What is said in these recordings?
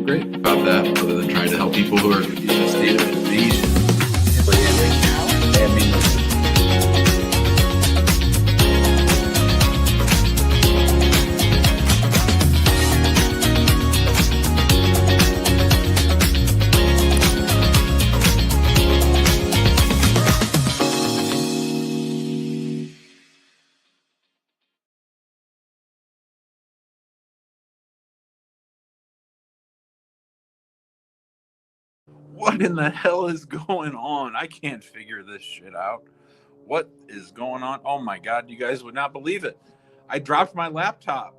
great about that, other than trying to help people who are in a state of invasion. What in the hell is going on? I can't figure this shit out. What is going on? Oh my God, you guys would not believe it. I dropped my laptop.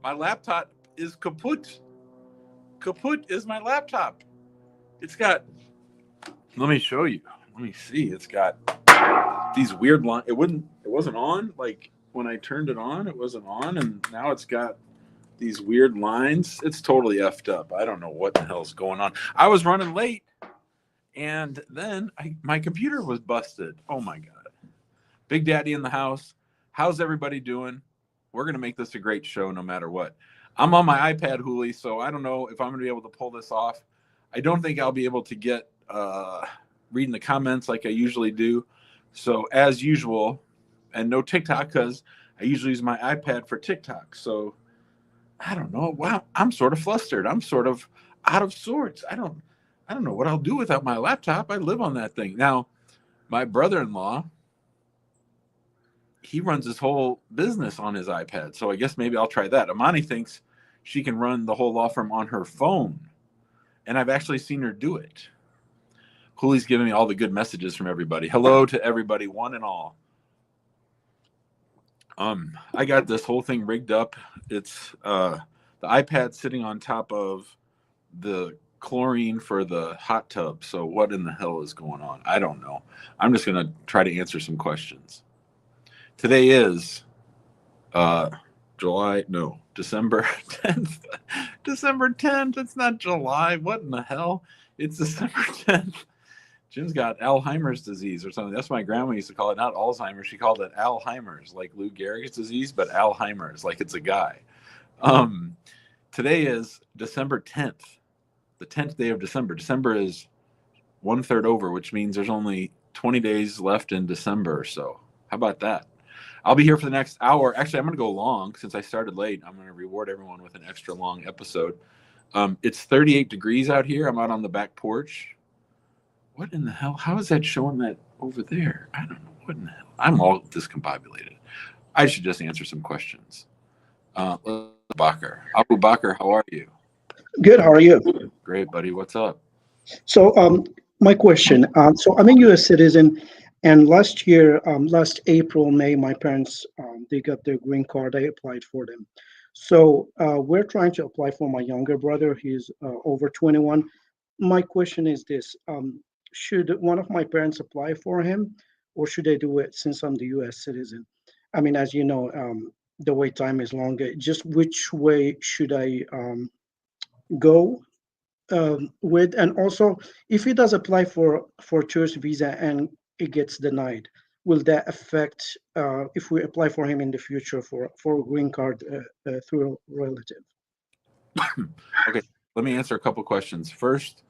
My laptop is kaput. Kaput is my laptop. It's got, let me show you. Let me see. It's got these weird lines. It wasn't on. Like when I turned it on, it wasn't on. And now it's got these weird lines. It's totally effed up. I don't know what the hell's going on. I was running late, and then my computer was busted. Oh my God. Big Daddy in the house. How's everybody doing? We're going to make this a great show no matter what. I'm on my iPad, Hooli, so I don't know if I'm going to be able to pull this off. I don't think I'll be able to get reading the comments like I usually do. So as usual, and no TikTok, because I usually use my iPad for TikTok. So I don't know. Wow, I'm sort of flustered. I'm sort of out of sorts. I don't know what I'll do without my laptop. I live on that thing. Now, my brother-in-law, he runs his whole business on his iPad. So I guess maybe I'll try that. Amani thinks she can run the whole law firm on her phone. And I've actually seen her do it. Hooli's giving me all the good messages from everybody. Hello to everybody, one and all. I got this whole thing rigged up. It's the iPad sitting on top of the chlorine for the hot tub. So what in the hell is going on? I don't know. I'm just going to try to answer some questions. Today is December 10th. December 10th. It's not July. What in the hell? It's December 10th. Jim's got Alzheimer's disease or something. That's what my grandma used to call it, not Alzheimer's. She called it Alzheimer's, like Lou Gehrig's disease, but Alzheimer's, like it's a guy. Today is December 10th, the 10th day of December. December is 1/3 over, which means there's only 20 days left in December or so. How about that? I'll be here for the next hour. Actually, I'm going to go long since I started late. I'm going to reward everyone with an extra long episode. It's 38 degrees out here. I'm out on the back porch. What in the hell? How is that showing that over there? I don't know. What in the hell? I'm all discombobulated. I should just answer some questions. Bakr. Abu Bakr, how are you? Good. How are you? Great, buddy. What's up? So, my question. So I'm a U.S. citizen, and last year, last April, May, my parents they got their green card. I applied for them. So we're trying to apply for my younger brother. He's over 21. My question is this: should one of my parents apply for him, or should I do it since I'm the U.S. citizen? I mean, as you know, the wait time is longer. Just which way should I go with? And also, if he does apply for tourist visa and it gets denied, will that affect if we apply for him in the future for a green card through a relative? Okay, let me answer a couple questions. First,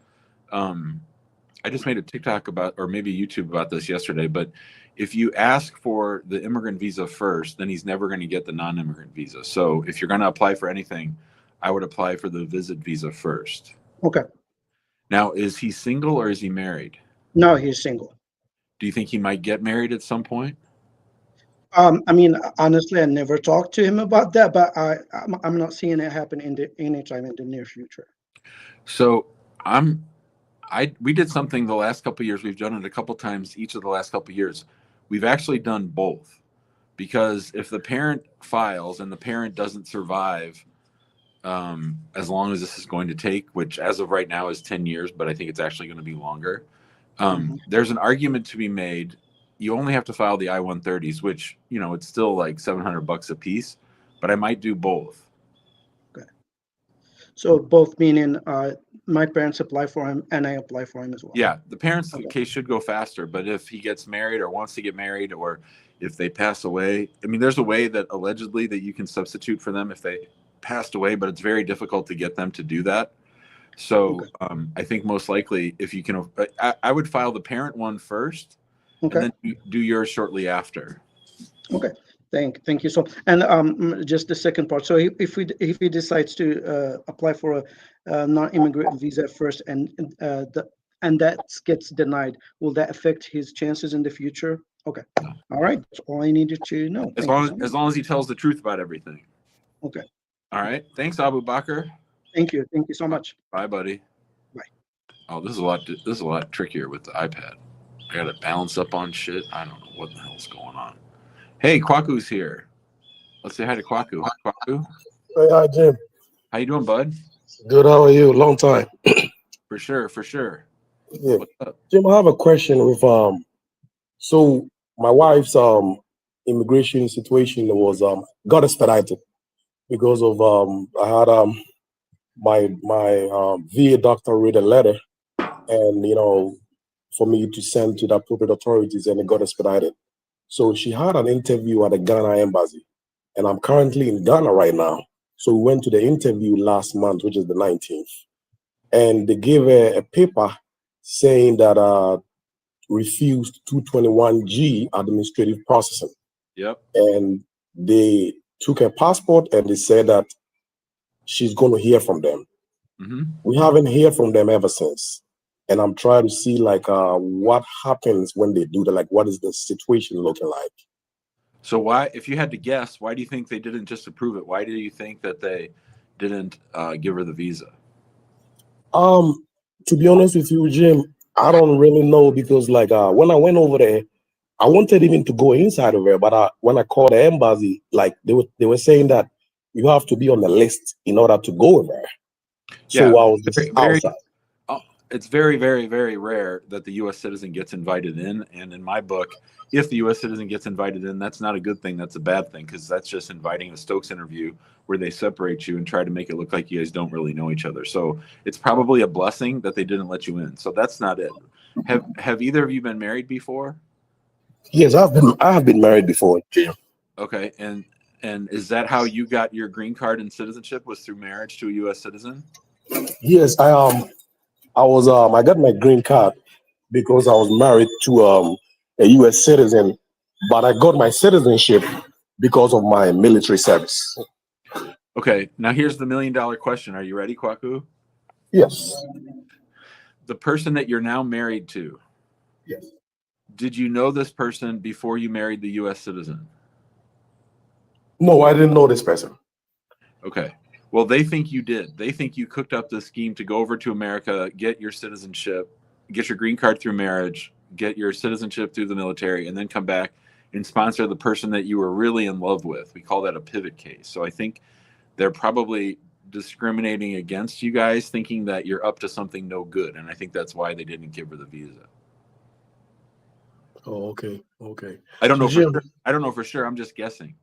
I just made a TikTok about, or maybe YouTube about this yesterday, but if you ask for the immigrant visa first, then he's never going to get the non-immigrant visa. So if you're going to apply for anything, I would apply for the visit visa first. Okay. Now, is he single or is he married? No, he's single. Do you think he might get married at some point? I mean, honestly, I never talked to him about that, but I'm not seeing it happen anytime in the near future. So we did something the last couple of years. We've done it a couple times each of the last couple of years. We've actually done both, because if the parent files and the parent doesn't survive, as long as this is going to take, which as of right now is 10 years, but I think it's actually going to be longer. There's an argument to be made. You only have to file the I-130s, which, you know, it's still like $700 a piece, but I might do both. Okay. So both meaning my parents apply for him and I apply for him as well. Yeah, the parents' case should go faster, but if he gets married or wants to get married, or if they pass away, I mean, there's a way that allegedly that you can substitute for them if they passed away, but it's very difficult to get them to do that. So Okay. I think most likely, if you can, I would file the parent one first, and Okay. then do yours shortly after. Okay. Thank you. So, and just the second part. So, if he decides to apply for a non-immigrant visa first, and that gets denied, will that affect his chances in the future? Okay. All right. That's all I needed to know. Thank you so much. As long as he tells the truth about everything. Okay. All right. Thanks, Abu Bakr. Thank you. Thank you so much. Bye, buddy. Bye. Oh, this is a lot. This is a lot trickier with the iPad. I got to balance up on shit. I don't know what the hell's going on. Hey, Kwaku's here. Let's say hi to Kwaku. Hi, Kwaku. Hey, hi, Jim. How you doing, bud? Good. How are you? Long time. For sure. For sure. Yeah, What's up? Jim. I have a question with So my wife's immigration situation was got expedited because of I had my VA doctor read a letter and for me to send to the appropriate authorities and it got expedited. So she had an interview at the Ghana embassy, and I'm currently in Ghana right now. So we went to the interview last month, which is the 19th. And they gave a paper saying that refused 221G administrative processing. Yep. And they took her passport and they said that she's going to hear from them. Mm-hmm. We haven't heard from them ever since. And I'm trying to see what happens when they do that. Like, what is the situation looking like? So why, if you had to guess, why do you think they didn't just approve it? Why do you think that they didn't give her the visa? To be honest with you, Jim, I don't really know because when I went over there, I wanted even to go inside of there, but when I called the embassy, like they were saying that you have to be on the list in order to go there. So Yeah, I was just outside. It's very, very, very rare that the U.S. citizen gets invited in. And in my book, if the U.S. citizen gets invited in, that's not a good thing. That's a bad thing because that's just inviting a Stokes interview where they separate you and try to make it look like you guys don't really know each other. So it's probably a blessing that they didn't let you in. So that's not it. Have either of you been married before? Yes, I have been married before, Jim. Okay, and is that how you got your green card and citizenship? Was through marriage to a U.S. citizen? Yes, I got my green card because I was married to a U.S. citizen, but I got my citizenship because of my military service. Okay, now here's the $1 million question. Are you ready, Kwaku? Yes. The person that you're now married to, Yes. did you know this person before you married the U.S. citizen? No, I didn't know this person. Okay. Well, they think you did. They think you cooked up this scheme to go over to America, get your citizenship, get your green card through marriage, get your citizenship through the military, and then come back and sponsor the person that you were really in love with. We call that a pivot case. So I think they're probably discriminating against you guys, thinking that you're up to something no good. And I think that's why they didn't give her the visa. Oh, okay. Okay. I don't So know for Jim, sure. I don't know for sure. I'm just guessing.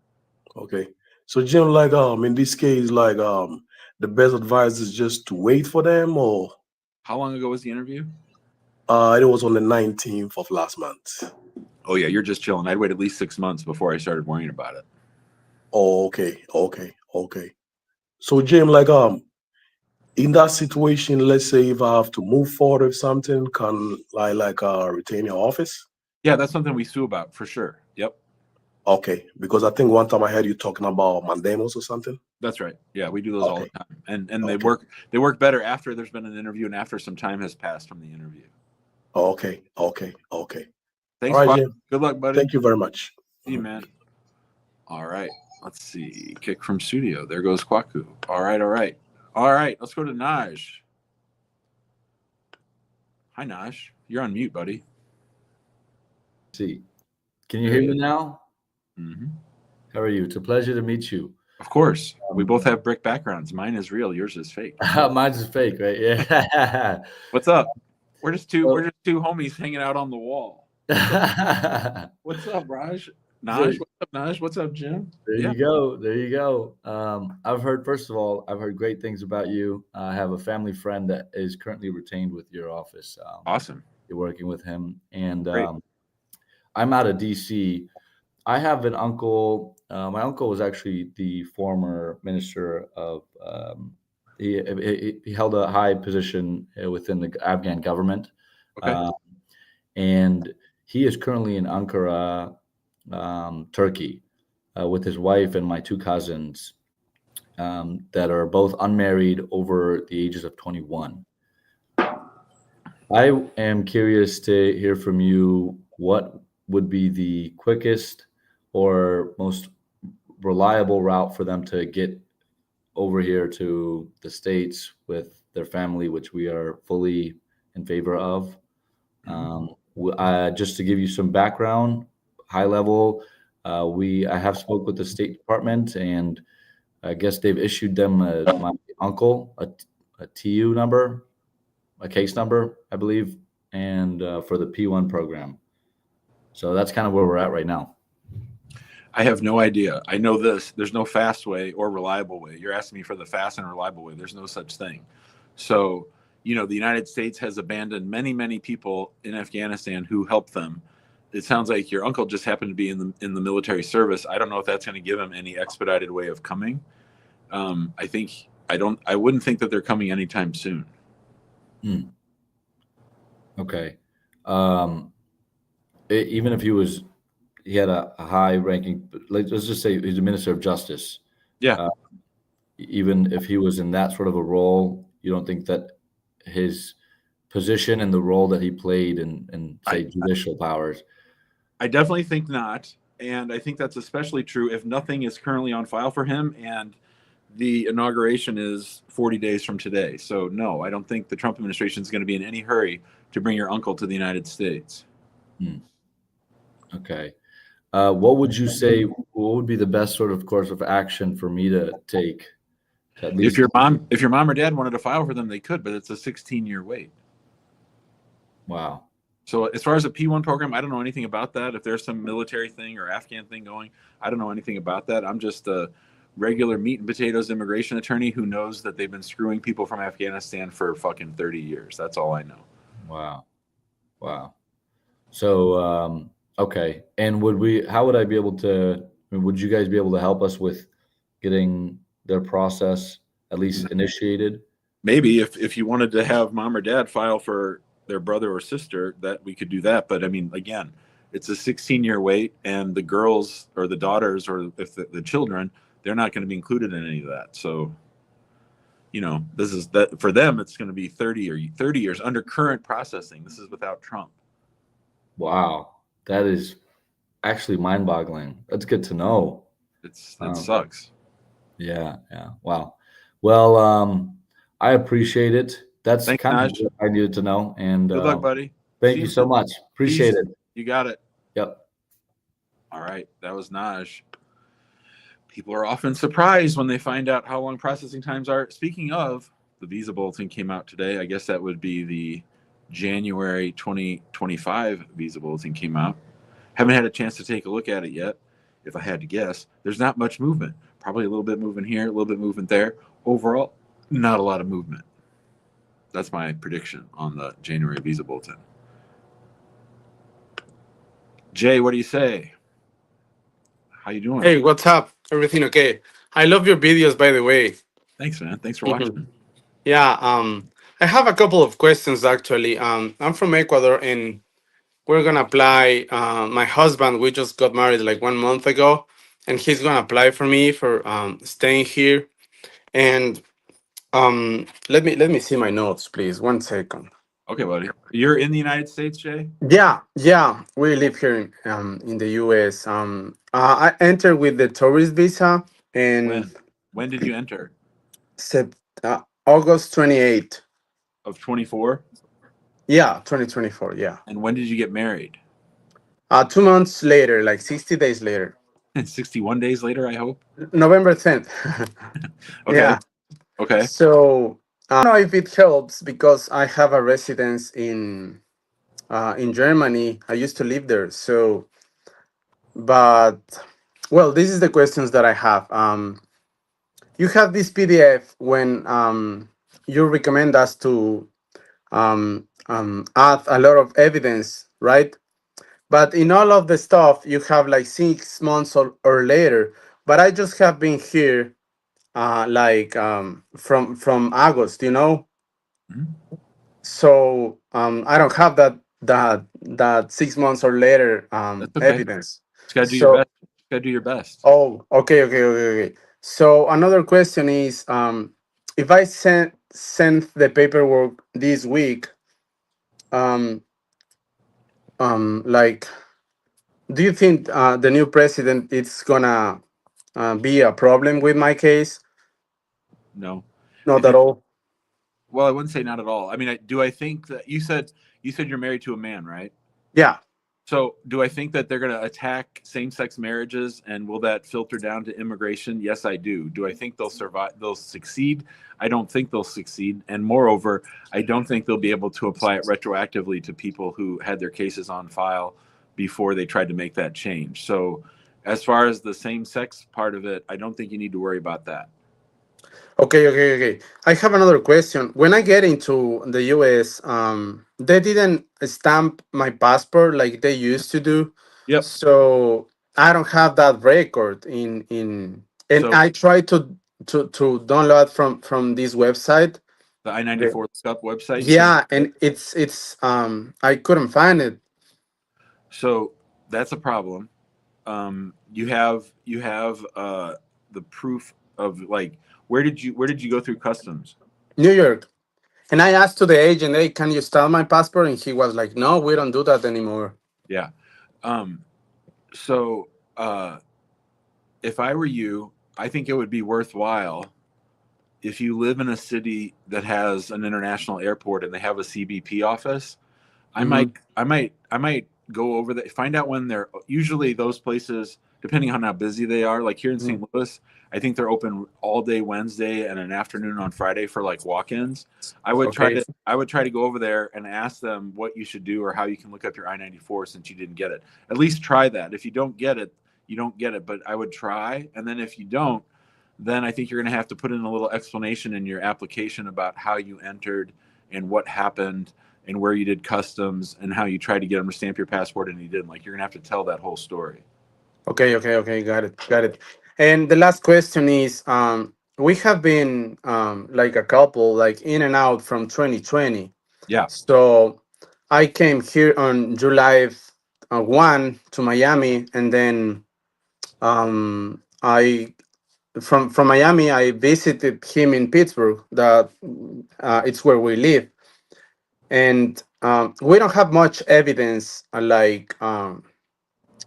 okay. So Jim, in this case, the best advice is just to wait for them or How long ago was the interview? it was on the 19th of last month. Oh yeah, you're just chilling. I'd wait at least 6 months before I started worrying about it. Oh, okay, okay, okay. So Jim, in that situation, let's say if I have to move forward with something, can I retain your office? Yeah, that's something we sue about for sure. Yep. Okay, because I think one time I heard you talking about mandamus or something. That's right. Yeah, we do those all Okay, the time. And okay, they work better after there's been an interview and after some time has passed from the interview. okay, okay, okay. All Thanks, right, Quad. Jim. Good luck, buddy. Thank you very much. See you, man. All right. Let's see. Kick from studio. There goes Kwaku. All right, all right. All right. Let's go to Naj. Hi, Naj. You're on mute, buddy. See, can you There hear he me is. now? Mm-hmm. How are you? It's a pleasure to meet you. Of course. We both have brick backgrounds. Mine is real. Yours is fake. Mine's is fake, right? Yeah. What's up? We're just two Well- homies hanging out on the wall. What's up, Raj? Naj, what's up, Naj? What's up, Jim? There Yeah. you go. There you go. I've heard, first of all, I've heard great things about you. I have a family friend that is currently retained with your office. Awesome. You're working with him, and Great. I'm out of DC. I have an uncle. My uncle was actually the former minister of he held a high position within the Afghan government, Okay. and he is currently in Ankara, Turkey, with his wife and my two cousins that are both unmarried over the ages of 21. I am curious to hear from you what would be the quickest or most reliable route for them to get over here to the States with their family, which we are fully in favor of. Just to give you some background, high level, I have spoke with the State Department, and I guess they've issued them my uncle a TU number, a case number, I believe, and for the P1 program. So that's kind of where we're at right now. I have no idea. I know this. There's no fast way or reliable way. You're asking me for the fast and reliable way. There's no such thing. So, the United States has abandoned many, many people in Afghanistan who helped them. It sounds like your uncle just happened to be in the military service. I don't know if that's going to give him any expedited way of coming. I wouldn't think that they're coming anytime soon. Okay. Even if he had a high ranking, let's just say he's a minister of justice. Yeah. Even if he was in that sort of a role, you don't think that his position and the role that he played in say judicial powers? I definitely think not. And I think that's especially true if nothing is currently on file for him and the inauguration is 40 days from today. So no, I don't think the Trump administration is going to be in any hurry to bring your uncle to the United States. Okay. What would you say, what would be the best sort of course of action for me to take? To at least, if your mom or dad wanted to file for them, they could, but it's a 16-year wait. Wow. So as far as the P1 program, I don't know anything about that. If there's some military thing or Afghan thing going, I don't know anything about that. I'm just a regular meat and potatoes immigration attorney who knows that they've been screwing people from Afghanistan for fucking 30 years. That's all I know. Wow. So, okay. And how would I be able to, would you guys be able to help us with getting their process at least initiated? Maybe if you wanted to have mom or dad file for their brother or sister, that we could do that. But I mean, again, it's a 16-year wait, and the girls or the daughters or if the children, they're not going to be included in any of that. So, this is that for them, it's going to be 30 years under current processing. This is without Trump. Wow. That is actually mind-boggling. That's good to know. It sucks. Yeah. Wow. Well, I appreciate it. That's Thanks, kind Naj. of what I needed to know. And good luck, buddy. Thank you so much. Appreciate it. You got it. Yep. All right. That was Naj. People are often surprised when they find out how long processing times are. Speaking of, the visa bulletin came out today. I guess that would be the January 2025 visa bulletin came out. Haven't had a chance to take a look at it yet. If I had to guess, there's not much movement. Probably a little bit movement here, a little bit movement there. Overall, not a lot of movement. That's my prediction on the January visa bulletin. Jay, what do you say? How you doing? Hey, what's up? Everything okay? I love your videos, by the way. Thanks, man. Thanks for watching. Yeah, I have a couple of questions actually. I'm from Ecuador and we're gonna apply. My husband, we just got married like 1 month ago, and he's gonna apply for me for staying here. And let me see my notes, please. 1 second. Okay, buddy. You're in the United States, Jay? Yeah, we live here in the U.S. I entered with the tourist visa and When did you enter? August 28th. Of 24? Yeah, 2024. Yeah. And when did you get married? 2 months later, like 60 days later. 61 days later, I hope. November 10th. Okay. Yeah. Okay. So I don't know if it helps because I have a residence in Germany. I used to live there. So, but well, this is the questions that I have. You have this PDF when you recommend us to add a lot of evidence, right? But in all of the stuff, you have like 6 months or later. But I just have been here like from August, you know. Mhm. So I don't have that 6 months or later That's okay. evidence. Just gotta do your So best. Gotta do your best. oh, okay. So another question is, if I send the paperwork this week, um, like, do you think the new president it's gonna be a problem with my case? No, Not if at you all. well, I wouldn't say not at all. I mean, do I think that you said you're married to a man, right? Yeah. So, do I think that they're going to attack same-sex marriages, and will that filter down to immigration? Yes, I do. Do I think they'll survive? They'll succeed? I don't think they'll succeed. And moreover, I don't think they'll be able to apply it retroactively to people who had their cases on file before they tried to make that change. So, as far as the same-sex part of it, I don't think you need to worry about that. Okay. I have another question. When I get into the US, they didn't stamp my passport like they used to do. Yep. So I don't have that record in and So I tried to download from this website. the I ninety The- four lookup website, you couldn't. Yeah, and it's I couldn't find it. So that's a problem. You have the proof of, like, where did you go through customs? New York. And I asked to the agent, hey, can you stamp my passport? And he was like, no, we don't do that anymore. Yeah. Um, so if I were you, I think it would be worthwhile if you live in a city that has an international airport and they have a CBP office. I Hmm. might, I might go over there, find out when they're usually those places, depending on how busy they are. Like here in St. Louis, I think they're open all day Wednesday and an afternoon on Friday for like walk-ins. Okay. I would try to go over there and ask them what you should do or how you can look up your I-94 since you didn't get it. At least try that. If you don't get it, you don't get it. But I would try, and then if you don't, then I think you're going to have to put in a little explanation in your application about how you entered and what happened and where you did customs and how you tried to get them to stamp your passport and you didn't. Like you're gonna have to tell that whole story. Okay. Got it. And the last question is, we have been like a couple, like in and out from 2020. Yeah. So I came here on July 1 to Miami, and then I from Miami I visited him in Pittsburgh. That it's where we live, and we don't have much evidence.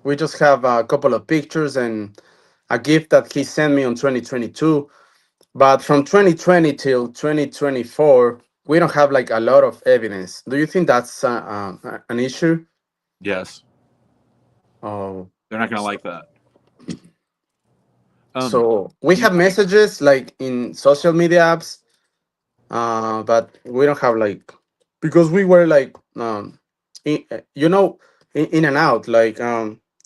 We just have a couple of pictures and a gift that he sent me on 2022. But from 2020 till 2024, we don't have like a lot of evidence. Do you think that's an issue? Yes. Oh, They're not gonna like that. Um, so we you have messages like in social media apps, but we don't have like because we were like in, in and out. Like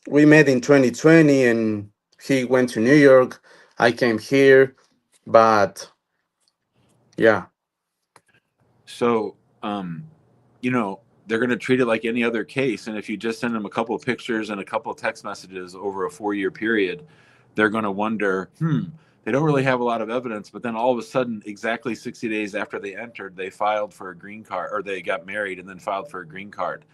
we met in 2020, and he went to New York. I came here, but yeah. so you know, they're gonna treat it like any other case, and if you just send them a couple of pictures and a couple of text messages over a 4-year period, they're gonna wonder, they don't really have a lot of evidence, but then all of a sudden, exactly 60 days after they entered, they filed for a green card or they got married and then filed for a green card.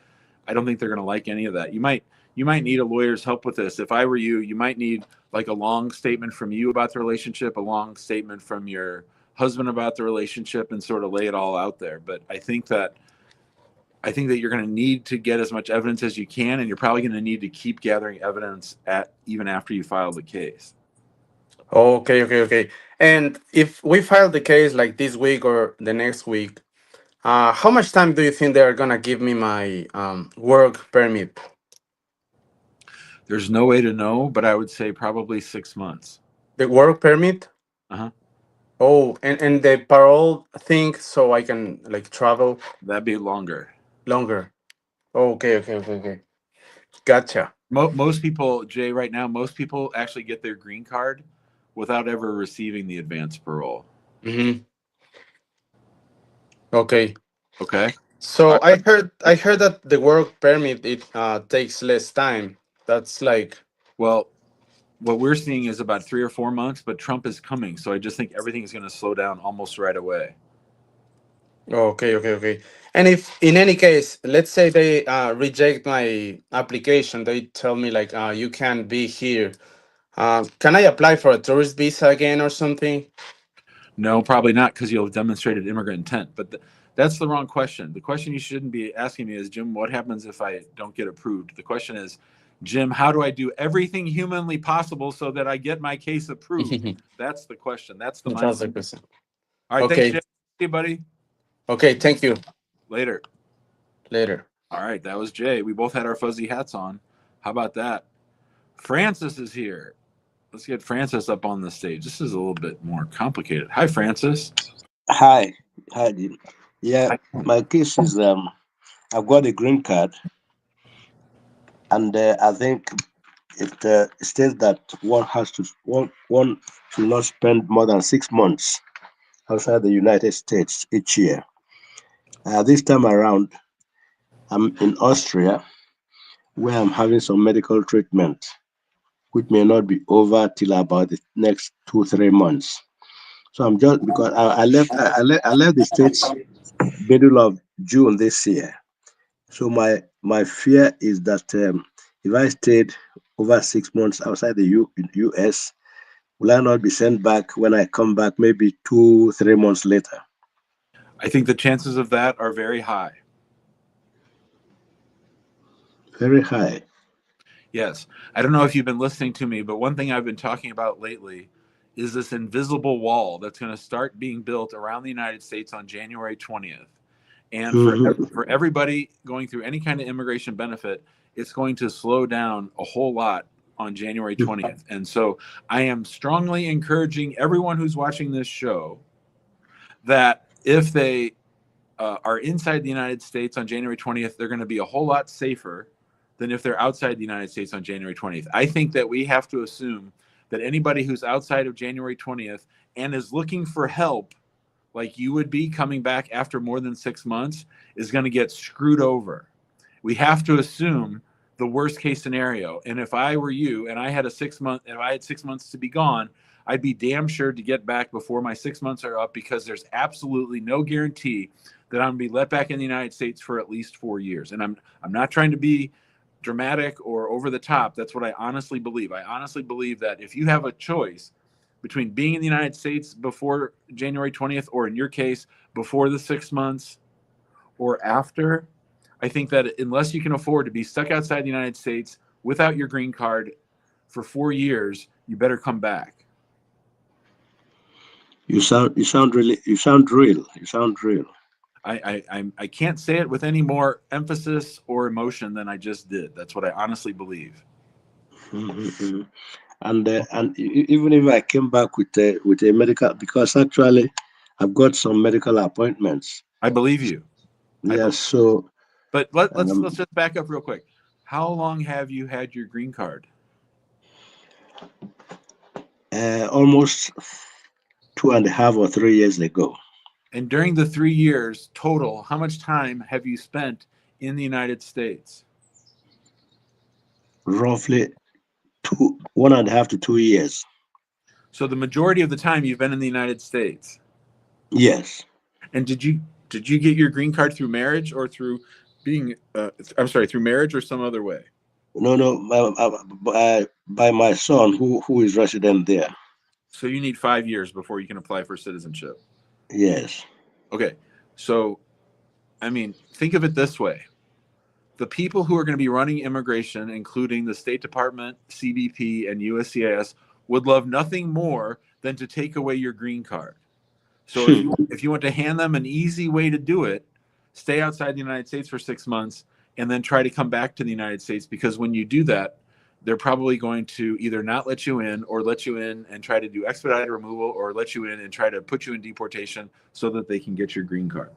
I don't think they're going to like any of that. You might need a lawyer's help with this. If I were you, you might need like a long statement from you about the relationship, a long statement from your husband about the relationship, and sort of lay it all out there. But I think that you're going to need to get as much evidence as you can, and you're probably going to need to keep gathering evidence at even after you file the case. Okay. And if we file the case like this week or the next week, how much time do you think they're gonna give me my work permit? There's no way to know, but I would say probably 6 months. The work permit? Uh-huh. Oh, and the parole thing, so I can like travel That'd be longer. longer. Okay. Gotcha. Most people, Jay, right now, most people actually get their green card without ever receiving the advance parole. Mm-hmm. Okay. Okay. So I, I heard that the work permit it takes less time. That's like well, what we're seeing is about 3 or 4 months, but Trump is coming. So I just think everything is going to slow down almost right away. Okay, okay, okay. And if in any case, let's say they reject my application, they tell me like you can't be here. Can I apply for a tourist visa again or something? No, probably not, because you'll have demonstrated immigrant intent. But that's the wrong question. The question you shouldn't be asking me is, Jim, what happens if I don't get approved? The question is, Jim, how do I do everything humanly possible so that I get my case approved? That's the question. That's the That's the mindset. question. All right, thanks, Okay, Jim. See you, buddy. okay. Thank you. Later. Later. All right, that was Jay. We both had our fuzzy hats on. How about that? Francis is here. Let's get Francis up on the stage. This is a little bit more complicated. Hi, Francis. Hi, hi, Jim. Yeah, Hi. my case is I've got a green card, and I think it states that one should not spend more than 6 months outside the United States each year. This time around, I'm in Austria, where I'm having some medical treatment, which may not be over till about the next 2 3 months. So I'm just because I left the states middle of June this year. So my fear is that if I stayed over 6 months outside the U.S., will I not be sent back when I come back maybe 2 3 months later? I think the chances of that are very high. Very high. Yes. I don't know if you've been listening to me, but one thing I've been talking about lately is this invisible wall that's going to start being built around the United States on January 20th. And Mhm. for everybody going through any kind of immigration benefit, it's going to slow down a whole lot on January 20th. And so I am strongly encouraging everyone who's watching this show that if they are inside the United States on January 20th, they're going to be a whole lot safer than if they're outside the United States on January 20th. I think that we have to assume that anybody who's outside of January 20th and is looking for help, like you would be coming back after more than 6 months, is going to get screwed over. We have to assume the worst case scenario. And if I were you and I had if I had 6 months to be gone, I'd be damn sure to get back before my 6 months are up, because there's absolutely no guarantee that I'm going to be let back in the United States for at least 4 years. And I'm not trying to be dramatic or over the top. That's what I honestly believe. I honestly believe that if you have a choice between being in the United States before January 20th, or in your case, before the 6 months or after, I think that unless you can afford to be stuck outside the United States without your green card for 4 years, you better come back. You sound real. You sound real. I can't say it with any more emphasis or emotion than I just did. That's what I honestly believe. Mhm. Even if I came back with a medical, because actually I've got some medical appointments. I believe you. Yes, so But let's um, just back up real quick. How long have you had your green card? almost 2.5 or 3 years ago. And during the 3 years total, how much time have you spent in the United States? Roughly 1.5 to 2 years. So the majority of the time you've been in the United States. Yes. And did you get your green card through marriage or through being I'm sorry, through marriage or some other way? No, no, by my son who is resident there. So you need 5 years before you can apply for citizenship. Yes. Okay. So I mean, think of it this way. The people who are going to be running immigration, including the State Department, CBP, and USCIS, would love nothing more than to take away your green card. So if you want to hand them an easy way to do it, stay outside the United States for 6 months and then try to come back to the United States, because when you do that, they're probably going to either not let you in, or let you in and try to do expedited removal, or let you in and try to put you in deportation so that they can get your green card.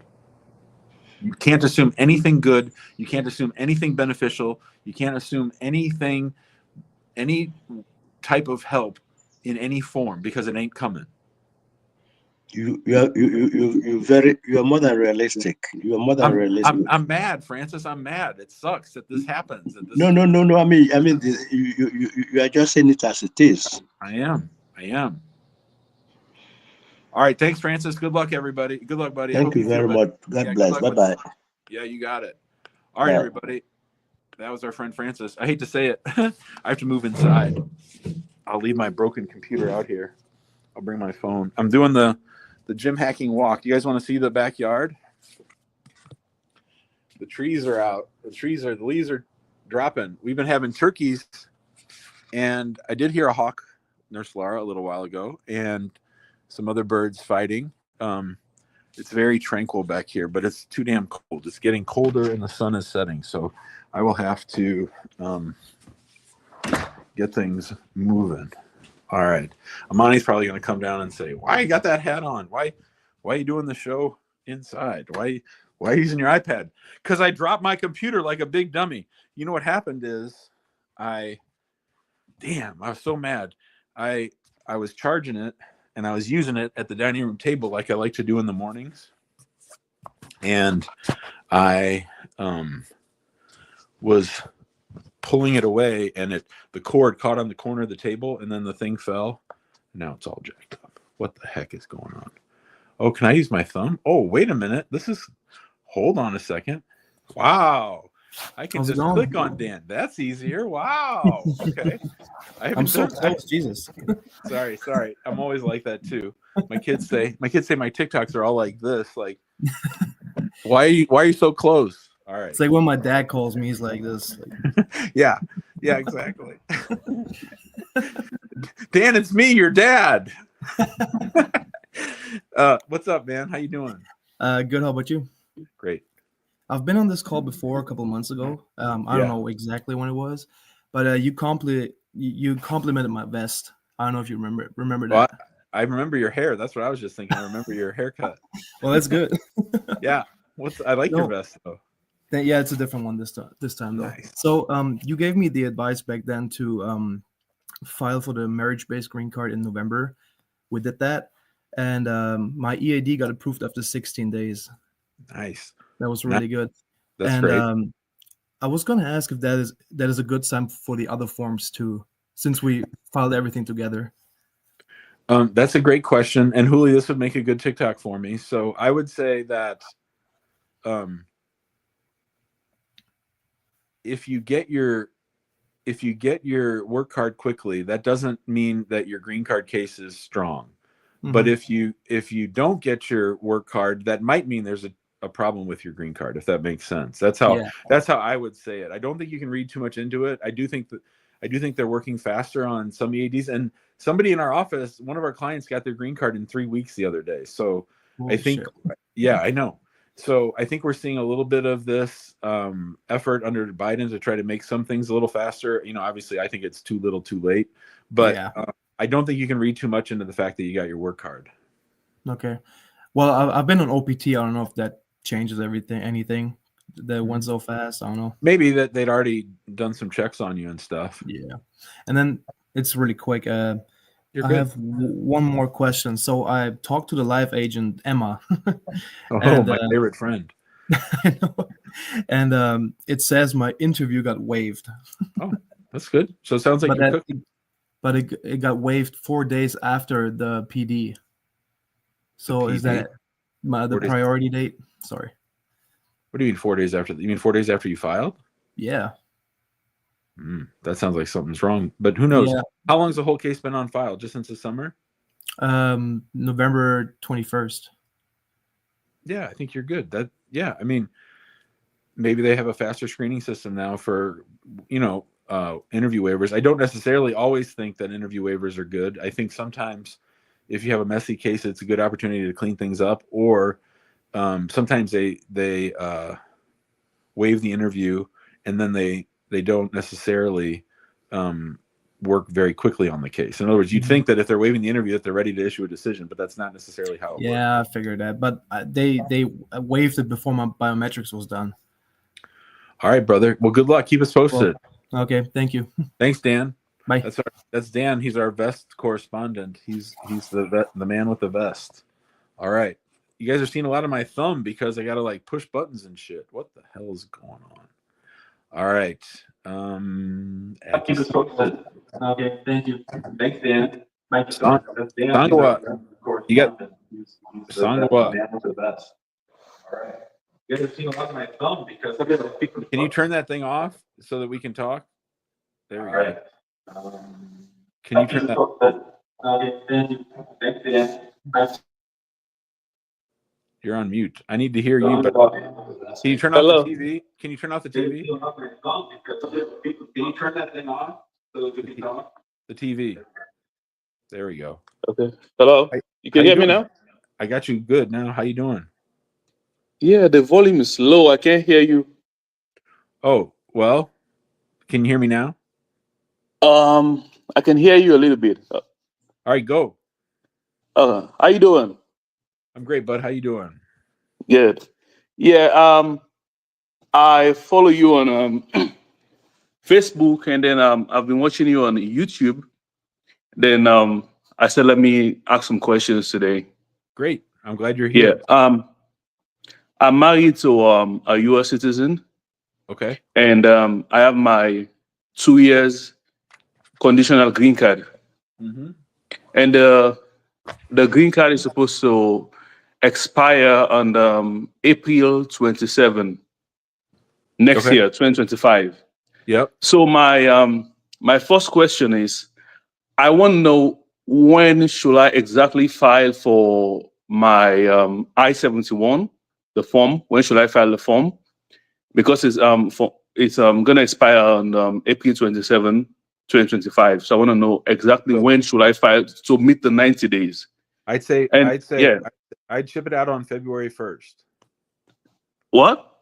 You can't assume anything good. You can't assume anything beneficial. You can't assume anything, any type of help in any form, because it ain't coming. you are more than realistic. You are more than realistic. I'm mad, Francis. I'm mad. It sucks that this happens. That this. No. I mean, you are just saying it as it is. I am. All right. Thanks, Francis. Good luck, everybody. Good luck, buddy. I Thank hope you you feel very better. much. Yeah, God good bless. luck Bye with bye. Yeah, you got it. All right, everybody. That was our friend Francis. I hate to say it. I have to move inside. I'll leave my broken computer out here. I'll bring my phone. I'm doing the gym hacking walk. You guys want to see the backyard? The trees are out. The leaves are dropping. We've been having turkeys, and I did hear a hawk, Nurse Laura, a little while ago, and some other birds fighting. It's very tranquil back here, but it's too damn cold. It's getting colder and the sun is setting. So I will have to get things moving. All right. Amani's probably going to come down and say, why you got that hat on? Why are you doing the show inside? Why are you using your iPad? Because I dropped my computer like a big dummy. You know what happened is I was so mad. I was charging it and I was using it at the dining room table like I like to do in the mornings. And I was pulling it away and the cord caught on the corner of the table and then the thing fell. Now it's all jacked up. What the heck is going on? Oh, can I use my thumb? Oh, wait a minute. Hold on a second. Wow. I can just click on Dan. That's easier. Wow. Okay. I'm so close, Jesus. Sorry. I'm always like that too. My kids say my TikToks are all like this. Like, why are you so close? All right. It's like when my dad calls me, he's like this. Yeah, exactly. Dan, it's me, your dad. What's up, man? How you doing? Good. How about you? Great. I've been on this call before a couple of months ago. I don't know exactly when it was, but you complimented my vest. I don't know if you remember that. Well, I remember your hair. That's what I was just thinking. I remember your haircut. Well, that's good. Yeah. I like your vest though. Yeah, it's a different one this time though. Nice. So you gave me the advice back then to file for the marriage-based green card in November. We did that, and my EAD got approved after 16 days. Nice. That was really good. That's great. I was gonna ask if that is a good sign for the other forms too, since we filed everything together. That's a great question, and Huli, this would make a good TikTok for me. So I would say that if you get your work card quickly, that doesn't mean that your green card case is strong. Mm-hmm. But if you don't get your work card, that might mean there's a problem with your green card, if that makes sense. That's how I would say it. I don't think you can read too much into it. I do think they're working faster on some EADs, and somebody in our office, one of our clients got their green card in 3 weeks the other day. So I think, I know. So I think we're seeing a little bit of this effort under Biden to try to make some things a little faster. You know, obviously I think it's too little too late, but I don't think you can read too much into the fact that you got your work card. Okay. Well, I've been on OPT. I don't know if that changes anything that went so fast. I don't know. Maybe that they'd already done some checks on you and stuff. Yeah. And then it's really quick. I have one more question. So I talked to the live agent, Emma. My favorite friend. I know. And it says my interview got waived. Oh, that's good. So it sounds like but it got waived 4 days after the PD. So is that the priority date? Sorry. What do you mean 4 days after? You mean 4 days after you filed? Yeah. That sounds like something's wrong. But who knows? Yeah. How long's the whole case been on file? Just since the summer? November 21st. Yeah, I think you're good. I mean, maybe they have a faster screening system now for, interview waivers. I don't necessarily always think that interview waivers are good. I think sometimes if you have a messy case, it's a good opportunity to clean things up, or sometimes they waive the interview and then they don't necessarily work very quickly on the case. In other words, you'd think that if they're waiving the interview that they're ready to issue a decision, but that's not necessarily how it works. Yeah, I figured that. But they waived it before my biometrics was done. All right, brother. Well, good luck. Keep us posted. Well, okay, thank you. Thanks, Dan. Bye. That's Dan. He's our vest correspondent. He's the man with the vest. All right. You guys are seeing a lot of my thumb because I gotta like push buttons and shit. What the hell is going on? All right. Keep it posted. Okay, thank you. Thanks, Dan. Mike, Sangawa. You got Sangawa. the best. All right. You guys have seen a lot of my thumb because. Can you turn that thing off so that we can talk? There we go. Can you turn that? Okay, thank you. Thanks, Dan. You're on mute. I need to hear you. But can you turn off the TV? Can you turn off the TV? Can you turn that thing off so that we can talk? The TV. There we go. Okay. Hello. You can hear me now? I got you good now. How you doing? Yeah, the volume is low. I can't hear you. Oh, well, can you hear me now? I can hear you a little bit. All right, go. How you doing? I'm great, bud. How you doing? Good. Yeah. I follow you on Facebook, and then I've been watching you on YouTube. Then I said, let me ask some questions today. Great. I'm glad you're here. Yeah. I'm married to a U.S. citizen. Okay. And I have my 2 years conditional green card. Mm-hmm. And the green card is supposed to expire on April 27 next year, 2025. Yep. So my first question is, I want to know, when should I exactly file for my I-71, the form? When should I file the form? Because it's gonna expire on April 27, 2025. So I want to know exactly when should I file to meet the 90 days. I'd say yeah. I'd ship it out on February 1st. What?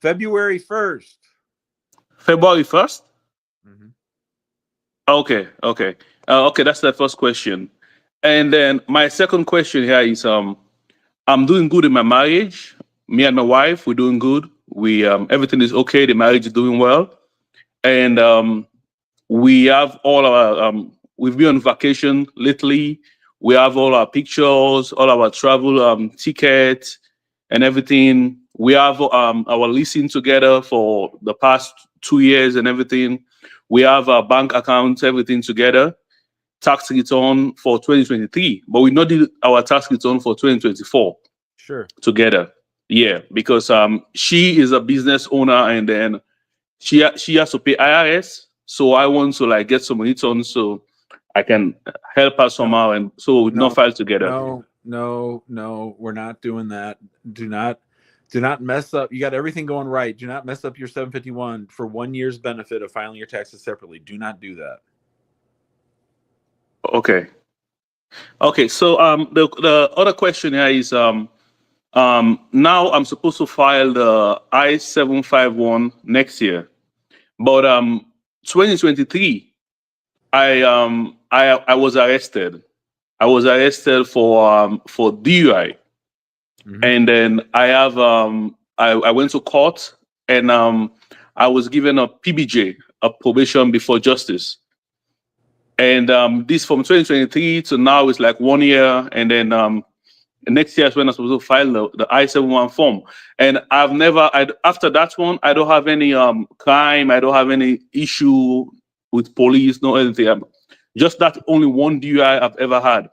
February 1st. February 1st? Mm-hmm. Okay. Okay, that's the first question. And then my second question here is I'm doing good in my marriage. Me and my wife, we're doing good. We everything is okay. The marriage is doing well. And we have all our we've been on vacation lately. We have all our pictures, all our travel tickets and everything. We have our leasing together for the past 2 years and everything. We have our bank accounts, everything together. Tax return for 2023, but we not did our tax return for 2024. Sure. Together. Yeah, because she is a business owner, and then she has to pay IRS. So I want to like get some returns so I can help her somehow, and so we not file together. No, we're not doing that. Do not mess up. You got everything going right. Do not mess up your 751 for 1 year's benefit of filing your taxes separately. Do not do that. Okay. So the other question here is now I'm supposed to file the I-751 next year, but 2023 I was arrested. I was arrested for DUI. Mm-hmm. And then I have I went to court, and I was given a PBJ, a probation before justice. And this from 2023 to now is like 1 year, and then next year is when I'm supposed to file the I-71 form. And after that one, I don't have any crime, I don't have any issue with police, no anything. Just that only one DUI I've ever had.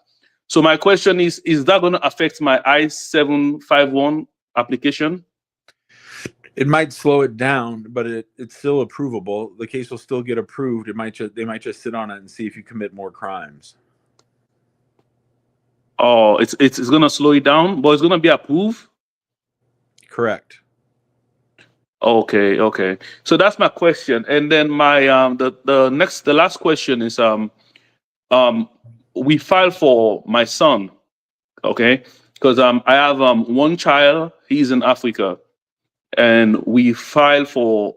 So my question is that going to affect my I-751 application? It might slow it down, but it's still approvable. The case will still get approved. They might just sit on it and see if you commit more crimes. Oh, it's going to slow it down, but it's going to be approved? Correct. Okay. So that's my question. And then my the last question is we filed for my son, okay? Because I have one child, he's in Africa, and we filed for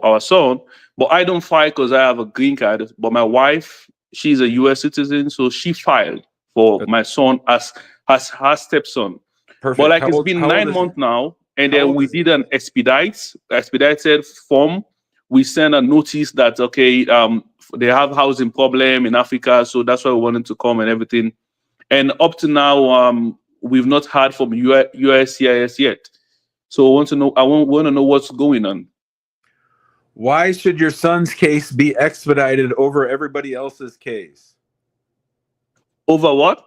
our son, but I don't file because I have a green card. But my wife, she's a U.S. citizen, so she filed for my son as her stepson. Perfect. But like it's been 9 months now, and then we did an expedited form. We sent a notice that okay, they have housing problem in Africa, so that's why we wanted to come and everything. And up to now, we've not heard from USCIS yet. So I want to know. Want to know what's going on. Why should your son's case be expedited over everybody else's case? Over what?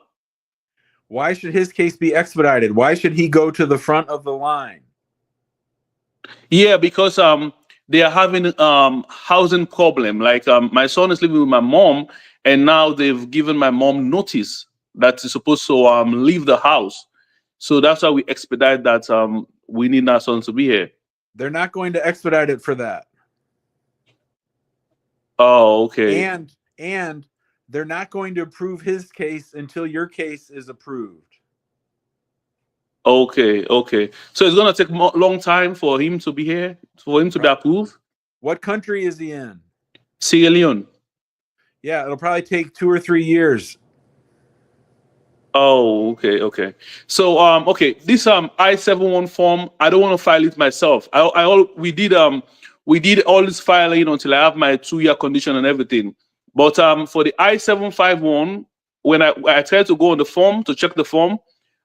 Why should his case be expedited? Why should he go to the front of the line? Yeah, because they are having housing problem. Like my son is living with my mom, and now they've given my mom notice that he's supposed to leave the house. So that's why we expedite that. We need our son to be here. They're not going to expedite it for that. Oh, okay. And they're not going to approve his case until your case is approved. Okay. So it's gonna take long time for him to be here, for him to be approved. What country is he in? Sierra Leone. Yeah, it'll probably take 2 or 3 years. Oh, okay. So this I-71 form, I don't want to file it myself. We did all this filing until I have my 2-year condition and everything. But for the I-751, when I tried to go on the form to check the form,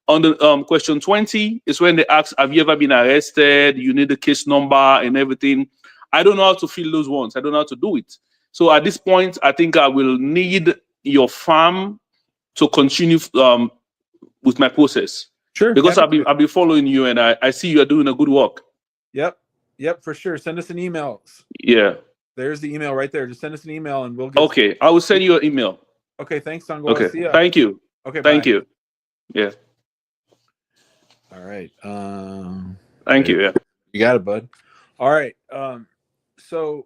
on the question 20 is when they ask, have you ever been arrested? You need the case number and everything. I don't know how to fill those ones. I don't know how to do it. So at this point, I think I will need your firm to continue with my process. Sure. Because I'll be following you, and I see you are doing a good work. Yep, for sure. Send us an email. Yeah. There's the email right there. Just send us an email and we'll get. Okay, I will send you an email. Okay, thanks, Sango. Okay, See ya. thank you. Okay, thank bye. you. Yeah. All right. Thank you. Yeah. You got it, bud. All right. So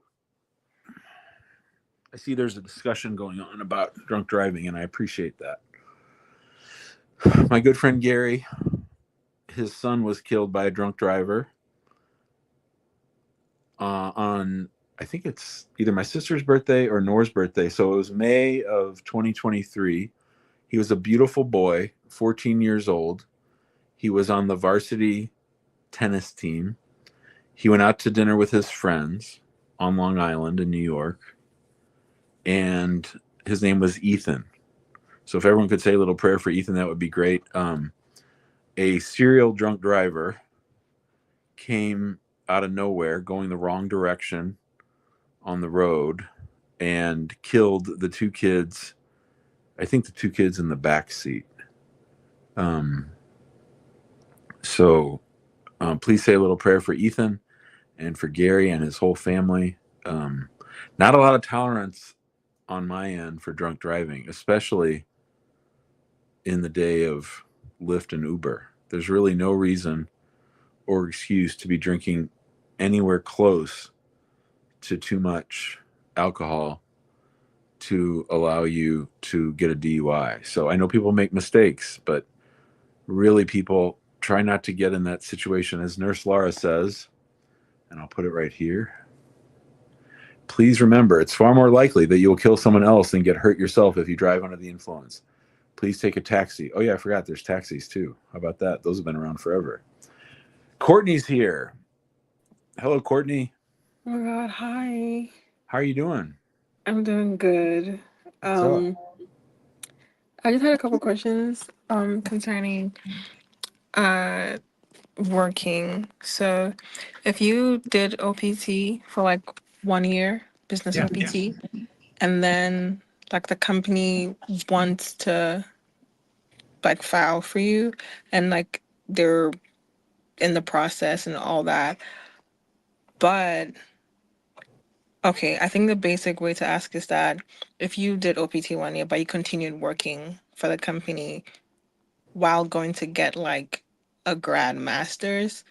I see there's a discussion going on about drunk driving, and I appreciate that. My good friend Gary, his son was killed by a drunk driver on, I think it's either my sister's birthday or Nora's birthday. So it was May of 2023. He was a beautiful boy, 14 years old. He was on the varsity tennis team. He went out to dinner with his friends on Long Island in New York. And his name was Ethan. So if everyone could say a little prayer for Ethan, that would be great. A serial drunk driver came out of nowhere going the wrong direction on the road and killed the 2 kids. I think the 2 kids in the back seat. So please say a little prayer for Ethan and for Gary and his whole family. Not a lot of tolerance on my end for drunk driving, especially in the day of Lyft and Uber. There's really no reason or excuse to be drinking anywhere close to too much alcohol to allow you to get a DUI. So I know people make mistakes, but really people try not to get in that situation. As Nurse Laura says, and I'll put it right here, please remember, it's far more likely that you'll kill someone else than get hurt yourself if you drive under the influence. Please take a taxi. Oh yeah, I forgot there's taxis too. How about that? Those have been around forever. Courtney's here. Hello, Courtney. Oh my God, hi. How are you doing? I'm doing good. What's up? I just had a couple questions concerning working. So if you did OPT for like 1 year, business OPT, and then like the company wants to like file for you and like they're in the process and all that. But okay, I think the basic way to ask is that if you did OPT 1 year, but you continued working for the company while going to get like a grad master's,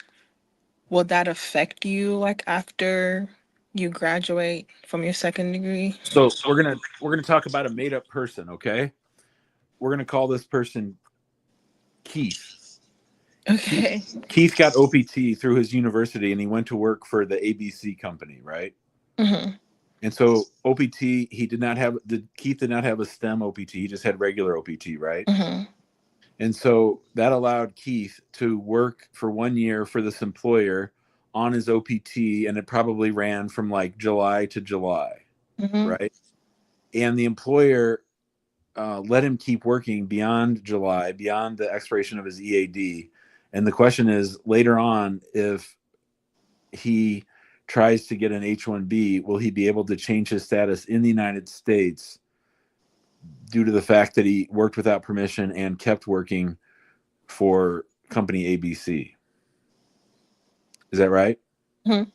will that affect you like after you graduate from your second degree? So we're gonna talk about a made up person, okay? We're gonna call this person Keith. Okay. Keith got OPT through his university, and he went to work for the ABC company, right? Mm-hmm. And so OPT, Keith did not have a STEM OPT. He just had regular OPT, right? Mm-hmm. And so that allowed Keith to work for 1 year for this employer on his OPT, and it probably ran from like July to July, Mm-hmm. right? And the employer let him keep working beyond July, beyond the expiration of his EAD. And the question is, later on, if he tries to get an H-1B, will he be able to change his status in the United States due to the fact that he worked without permission and kept working for company ABC? Is that right? Mhm.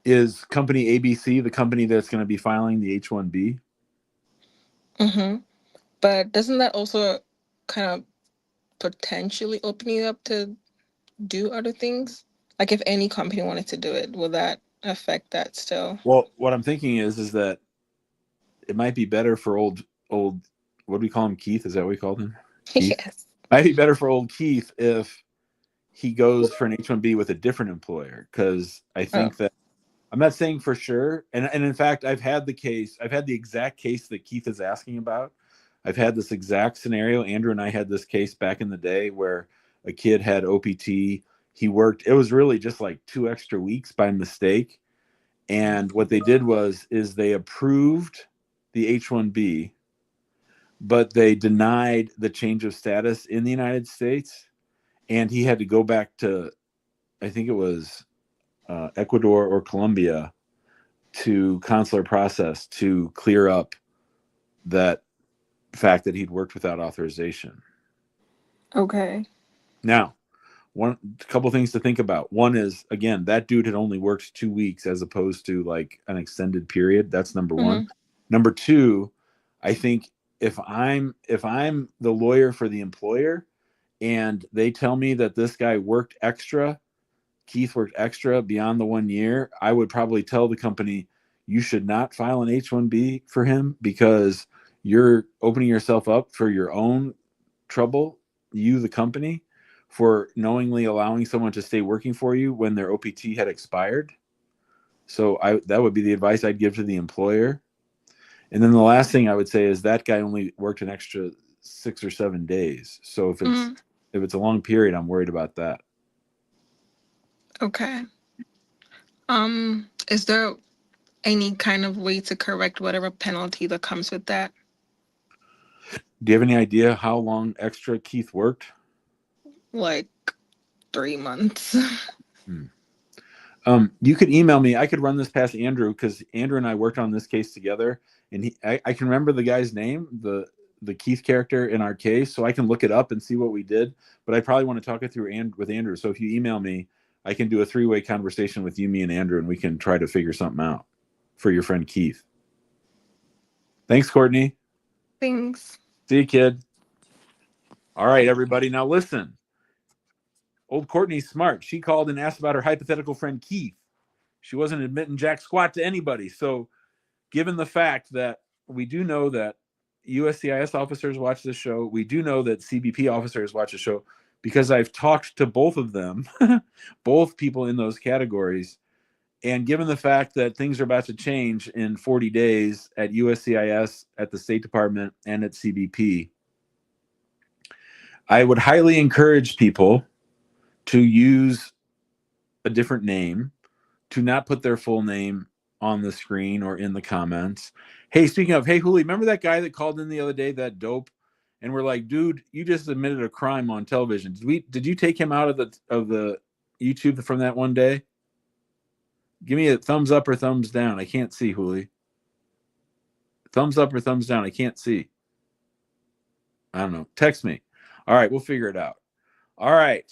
Is company ABC the company that's going to be filing the H-1B? But doesn't that also kind of potentially open you up to do other things? Like if any company wanted to do it, will that affect that still? Well, what I'm thinking is that it might be better for old, what do we call him? Keith? Is that what we called him? Keith? Yes. Might be better for old Keith if he goes for an H-1B with a different employer, because I think that, I'm not saying for sure, and in fact, I've had the exact case that Keith is asking about. I've had this exact scenario. Andrew and I had this case back in the day where a kid had OPT. He worked, it was really just like 2 extra weeks by mistake. And what they did is they approved the H-1B, but they denied the change of status in the United States. And he had to go back to, I think it was Ecuador or Colombia, to consular process to clear up that fact that he'd worked without authorization. Okay. Now, a couple things to think about. One is, again, that dude had only worked 2 weeks as opposed to like an extended period. That's number one. Number two, I think if I'm the lawyer for the employer and they tell me that this guy worked extra, Keith worked extra beyond the 1 year, I would probably tell the company, you should not file an H-1B for him because you're opening yourself up for your own trouble, you, the company, for knowingly allowing someone to stay working for you when their OPT had expired. So that would be the advice I'd give to the employer. And then the last thing I would say is that guy only worked an extra 6 or 7 days. So if it's a long period, I'm worried about that. Okay. Is there any kind of way to correct whatever penalty that comes with that? Do you have any idea how long extra Keith worked? Like 3 months. You could email me. I could run this past Andrew because Andrew and I worked on this case together, and I can remember the guy's name, the Keith character in our case, so I can look it up and see what we did. But I probably want to talk it through with Andrew. So if you email me, I can do a 3-way conversation with you, me, and Andrew, and we can try to figure something out for your friend Keith. Thanks, Courtney. Thanks. See you, kid. All right, everybody. Now listen. Old Courtney's smart. She called and asked about her hypothetical friend Keith. She wasn't admitting jack squat to anybody. So given the fact that we do know that USCIS officers watch this show, we do know that CBP officers watch the show, because I've talked to both of them, both people in those categories. And given the fact that things are about to change in 40 days at USCIS, at the State Department, and at CBP, I would highly encourage people to use a different name, to not put their full name on the screen or in the comments. Hey, speaking of, hey, Huli, remember that guy that called in the other day, that dope? And we're like, dude, you just admitted a crime on television. Did you take him out of the YouTube from that one day? Give me a thumbs up or thumbs down. I can't see, Huli. Thumbs up or thumbs down. I can't see. I don't know. Text me. All right, we'll figure it out. All right.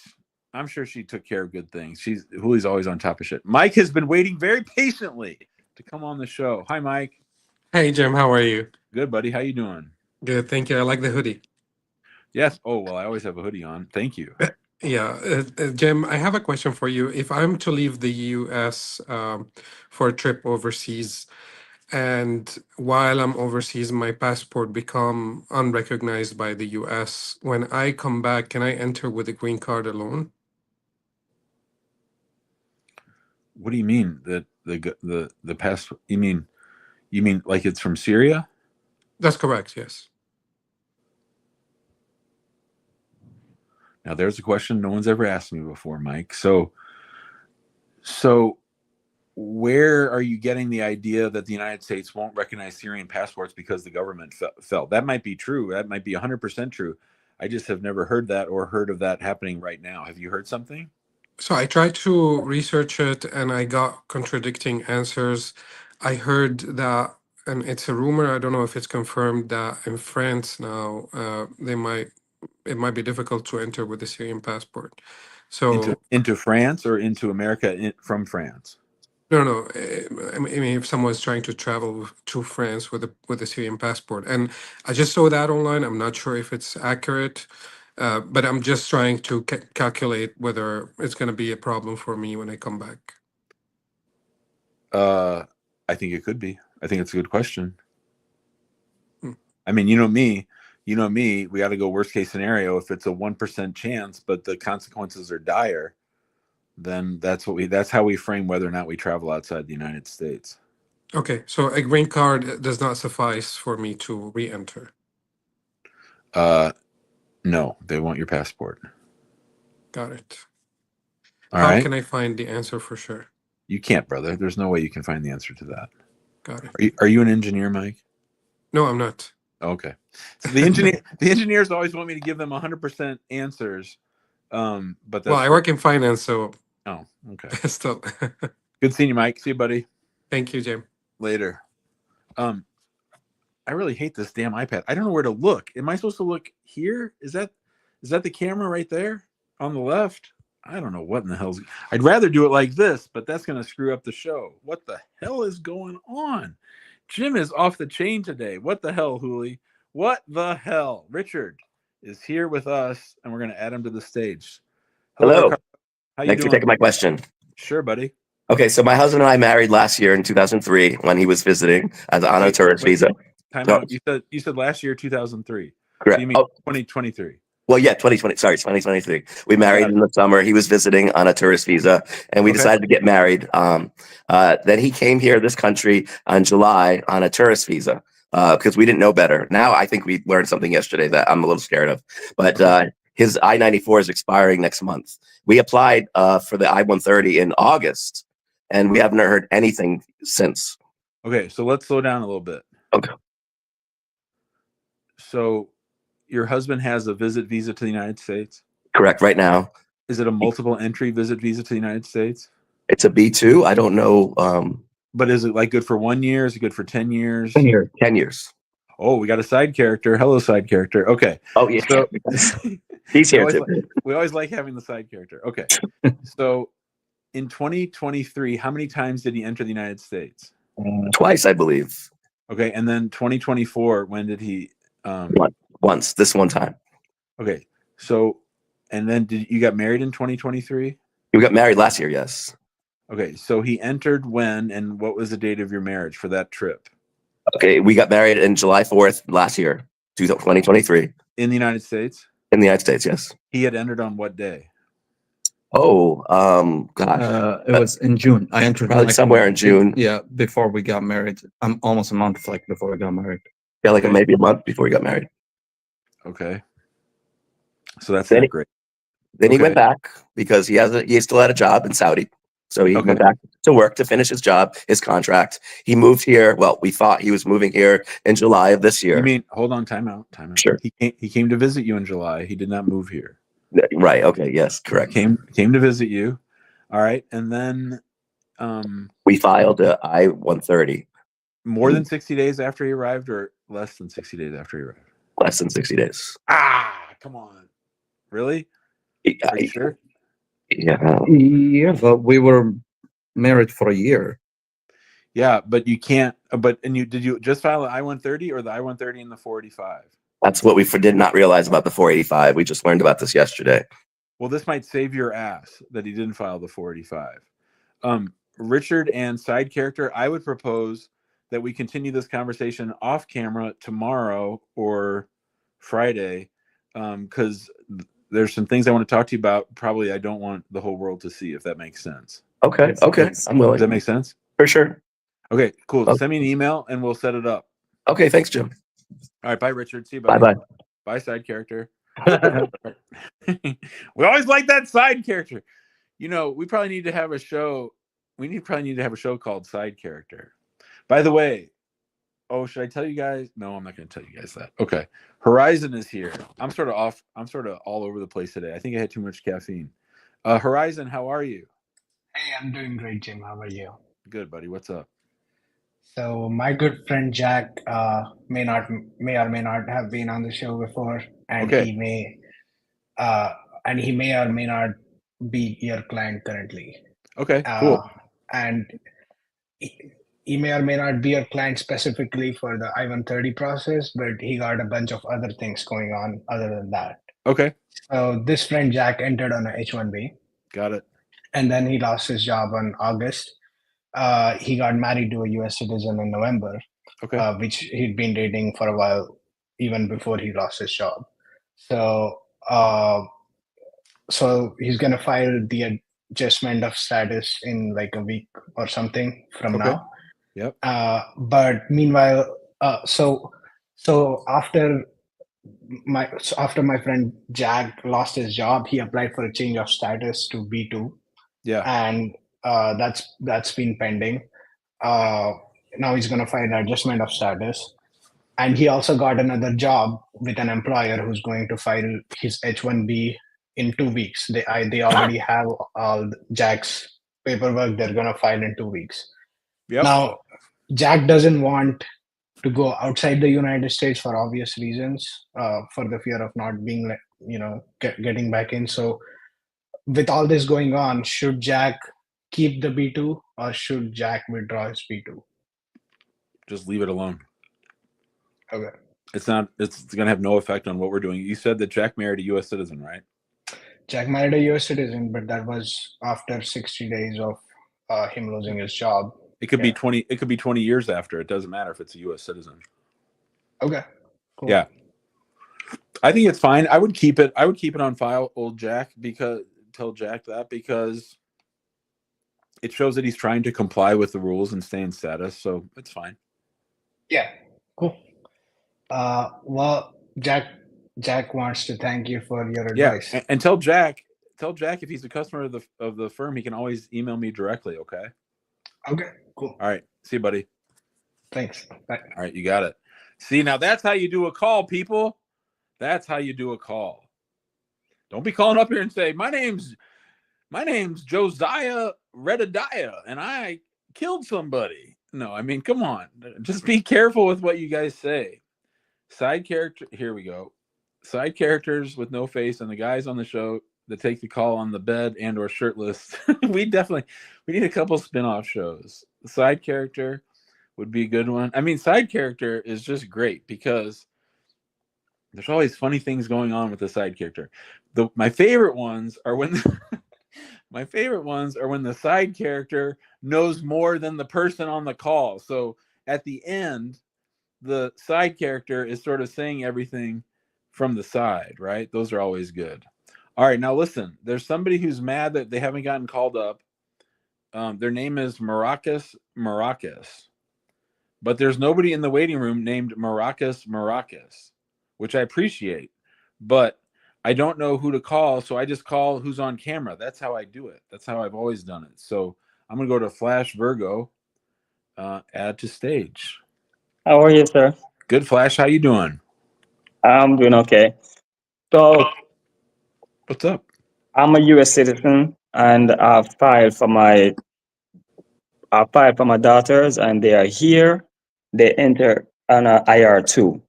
I'm sure she took care of good things. Huli's always on top of shit. Mike has been waiting very patiently to come on the show. Hi, Mike. Hey, Jim. How are you? Good, buddy. How you doing? Good. Thank you. I like the hoodie. Yes. Oh, well, I always have a hoodie on. Thank you. Yeah. Jim, I have a question for you. If I'm to leave the US for a trip overseas, and while I'm overseas, my passport become unrecognized by the US, when I come back, can I enter with a green card alone? What do you mean that the passport? You mean like it's from Syria? That's correct. Yes. Now there's a question no one's ever asked me before, Mike. So where are you getting the idea that the United States won't recognize Syrian passports because the government fell? That might be true. That might be 100% true. I just have never heard that or heard of that happening right now. Have you heard something? So I tried to research it and I got contradicting answers. I heard that, and it's a rumor, I don't know if it's confirmed, that in France now, it might be difficult to enter with a Syrian passport. So Into France or into America from France? no. I mean, if someone's trying to travel to France with a Syrian passport, and I just saw that online. I'm not sure if it's accurate, but I'm just trying to calculate whether it's going to be a problem for me when I come back. I think it could be. I think it's a good question. Hmm. I mean, you know me. We got to go worst case scenario. If it's a 1% chance, but the consequences are dire, then that's how we frame whether or not we travel outside the United States. Okay, so a green card does not suffice for me to re-enter. No, they want your passport. Got it. All How right. can I find the answer for sure? You can't, brother. There's no way you can find the answer to that. Got it. Are you an engineer, Mike? No, I'm not. Okay. So the engineers always want me to give them 100% answers. But that's well, I work in finance, so. Oh, okay. Still. Good seeing you, Mike. See you, buddy. Thank you, Jim. Later. I really hate this damn iPad. I don't know where to look. Am I supposed to look here? Is that the camera right there on the left? I don't know what in the hell's. I'd rather do it like this, but that's going to screw up the show. What the hell is going on? Jim is off the chain today. What the hell, Hooli? What the hell? Richard is here with us, and we're going to add him to the stage. Hello. Ricardo. How you Thanks doing? for taking my question. Sure, buddy. Okay, so my husband and I married last year in 2003 when he was visiting on a tourist visa. Time out. You said last year 2003. Correct. So you mean 2023? Well, yeah, 2020. Sorry, 2023. We married in the summer. He was visiting on a tourist visa, and we decided to get married. Then he came here, this country, on July on a tourist visa because we didn't know better. Now I think we learned something yesterday that I'm a little scared of. But his I-94 is expiring next month. We applied for the I-130 in August, and we haven't heard anything since. Okay, so let's slow down a little bit. Okay. So your husband has a visit visa to the United States? Correct, right now. Is it a multiple entry visit visa to the United States? It's a B2. I don't know. But is it like good for 1 year? Is it good for 10 years? 10 years. 10 years. Oh, we got a side character. Hello, side character. Okay. Oh, yeah. So, he's here too. We always like having the side character. Okay. So in 2023, how many times did he enter the United States? Twice, I believe. Okay. And then 2024, when did he? Once, this one time. Okay. So, and then you got married in 2023? We got married last year, yes. Okay. So he entered when, and what was the date of your marriage for that trip? Okay. We got married in July 4th last year, 2023. In the United States? In the United States, yes. He had entered on what day? Oh, gosh. It was in June. I entered probably somewhere in June. Yeah, before we got married. I'm almost a month before we got married. Yeah, maybe a month before we got married. Okay. So that's not great. Then he went back because he still had a job in Saudi. So he went back to work to finish his job, his contract. He moved here. Well, we thought he was moving here in July of this year. You mean, hold on, time out. Sure. He came to visit you in July. He did not move here. Right. Okay. Yes, correct. Came to visit you. All right. And then we filed a I-130. More than 60 days after he arrived, or less than 60 days after he arrived? Less than 60 days. Come on. Really? Are you sure? Yeah, but we were married for a year. Yeah, but you can't. Did you just file the I-130 or the I-130 and the 485? That's what we did not realize about the 485. We just learned about this yesterday. Well, this might save your ass that he didn't file the 485. Richard and side character, I would propose that we continue this conversation off camera tomorrow or Friday, because there's some things I want to talk to you about. Probably I don't want the whole world to see, if that makes sense. Okay. I'm willing. Does that make sense? For sure. Okay, cool. Send me an email and we'll set it up. Okay, thanks, Jim. All right, bye, Richard. See you, buddy. Bye-bye. Bye, side character. We always like that side character. We probably need to have a show probably need to have a show called Side Character. By the way, should I tell you guys? No, I'm not going to tell you guys that. Okay. Horizon is here. I'm sort of off. I'm sort of all over the place today. I think I had too much caffeine. Horizon, how are you? Hey, I'm doing great, Jim. How are you? Good, buddy. What's up? So my good friend Jack may or may not have been on the show before, and Okay. he may or may not be your client currently. Okay, cool. And he may or may not be your client specifically for the I-130 process, but he got a bunch of other things going on other than that. Okay. So this friend Jack entered on a H-1B. Got it. And then he lost his job in August. He got married to a U.S. citizen in November, Okay. which he'd been dating for a while, even before he lost his job. So he's gonna file the adjustment of status in like a week or something from now. Yep. But meanwhile, so after my friend Jack lost his job, he applied for a change of status to B2. Yeah. And that's been pending. Now he's going to file an adjustment of status, and he also got another job with an employer who's going to file his H-1B in 2 weeks. They already have all Jack's paperwork. They're going to file in 2 weeks. Yep. Now Jack doesn't want to go outside the United States for obvious reasons, for the fear of not being getting back in. So with all this going on, should Jack keep the B2 or should Jack withdraw his B2? Just leave it alone. Okay. It's going to have no effect on what we're doing. You said that Jack married a U.S. citizen, right? Jack married a U.S. citizen, but that was after 60 days of him losing his job. It could be 20. It could be 20 years after. It doesn't matter if it's a U.S. citizen. Okay. Cool. Yeah. I think it's fine. I would keep it. I would keep it on file, old Jack, because tell Jack that because it shows that he's trying to comply with the rules and stay in status. So it's fine. Yeah. Cool. Well, Jack wants to thank you for your advice. Yeah, and tell Jack if he's a customer of the firm, he can always email me directly. Okay. Okay. Cool. All right. See you, buddy. Thanks. Bye. All right, you got it. See, now that's how you do a call, people. That's how you do a call. Don't be calling up here and say, my name's Josiah Redadiah, and I killed somebody. No, I mean, come on. Just be careful with what you guys say. Side character, here we go. Side characters with no face and the guys on the show that take the call on the bed and or shirtless. we need a couple spin-off shows. The side character would be a good one. I mean, side character is just great because there's always funny things going on with the side character. My favorite ones are when the side character knows more than the person on the call. So at the end, the side character is sort of saying everything from the side, right? Those are always good. All right, now listen, there's somebody who's mad that they haven't gotten called up. Their name is Maracas, but there's nobody in the waiting room named Maracas, which I appreciate, but I don't know who to call, so I just call who's on camera. That's how I do it. That's how I've always done it. So I'm going to go to Flash Virgo, add to stage. How are you, sir? Good, Flash. How you doing? I'm doing okay. So, what's up? I'm a U.S. citizen, and I filed for my daughters, and they are here. They enter on a IR2.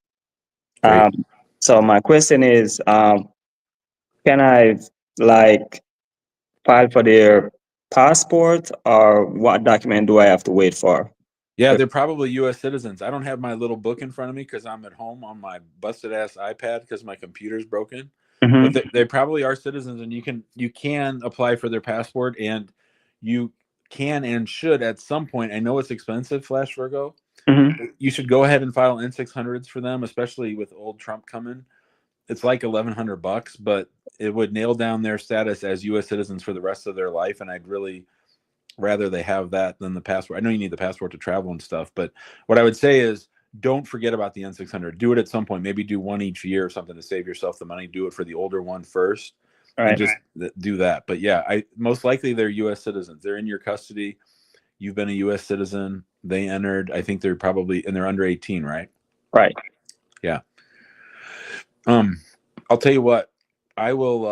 So my question is, can I file for their passport, or what document do I have to wait for? Yeah, they're probably U.S. citizens. I don't have my little book in front of me because I'm at home on my busted ass iPad because my computer's broken. Mm-hmm. But they probably are citizens, and you can apply for their passport, and you can and should at some point. I know it's expensive, Flash Virgo. Mm-hmm. You should go ahead and file N600s for them, especially with old Trump coming. It's like $1,100, but it would nail down their status as U.S. citizens for the rest of their life, and I'd really rather they have that than the passport. I know you need the passport to travel and stuff, but what I would say is don't forget about the N600. Do it at some point. Maybe do one each year or something to save yourself the money. Do it for the older one first, and just do that. But yeah, most likely they're U.S. citizens. They're in your custody. You've been a U.S. citizen. They entered. I think they're probably, and they're under 18, right? Right. Yeah. I'll tell you what. I will.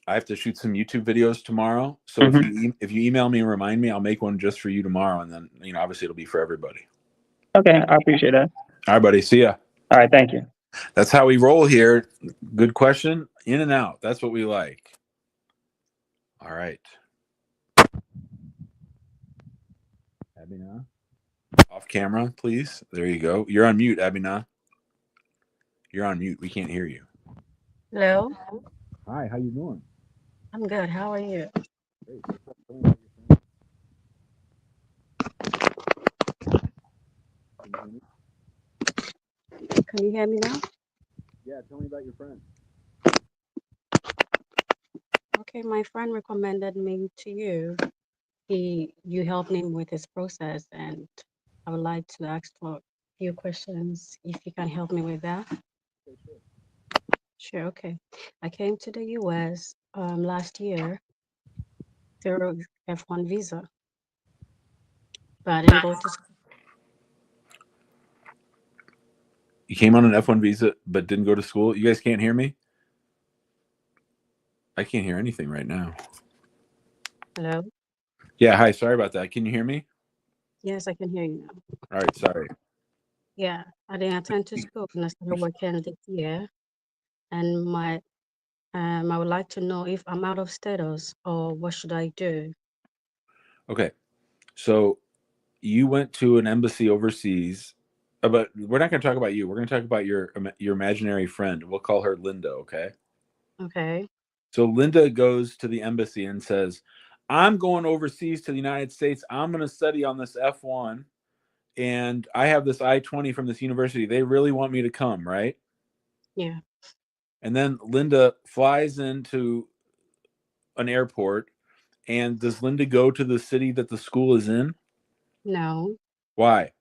I have to shoot some YouTube videos tomorrow. So if you email me and remind me, I'll make one just for you tomorrow, and then obviously it'll be for everybody. Okay, I appreciate that. All right, buddy. See ya. All right, thank you. That's how we roll here. Good question. In and out. That's what we like. All right. Abina, off camera, please. There you go. You're on mute, Abina. You're on mute. We can't hear you. Hello. Hi. How you doing? I'm good. How are you? Great. Can you hear me now? Yeah. Tell me about your friend. Okay, my friend recommended me to you. You helped him with his process, and I would like to ask for a few questions if you can help me with that. Sure. Okay. I came to the U.S. Last year through F1 visa, but I didn't go to school. You came on an F1 visa, but didn't go to school. You guys can't hear me? I can't hear anything right now. Hello. Yeah. Hi. Sorry about that. Can you hear me? Yes, I can hear you now. All right. Sorry. Yeah, I didn't attend to school, and I started working this year. And I would like to know if I'm out of status or what should I do? Okay. So you went to an embassy overseas, but we're not going to talk about you. We're going to talk about your imaginary friend. We'll call her Linda. Okay. Okay. So Linda goes to the embassy and says, I'm going overseas to the United States. I'm going to study on this F1, and I have this I-20 from this university. They really want me to come, right? Yeah. And then Linda flies into an airport. And does Linda go to the city that the school is in? No. Why?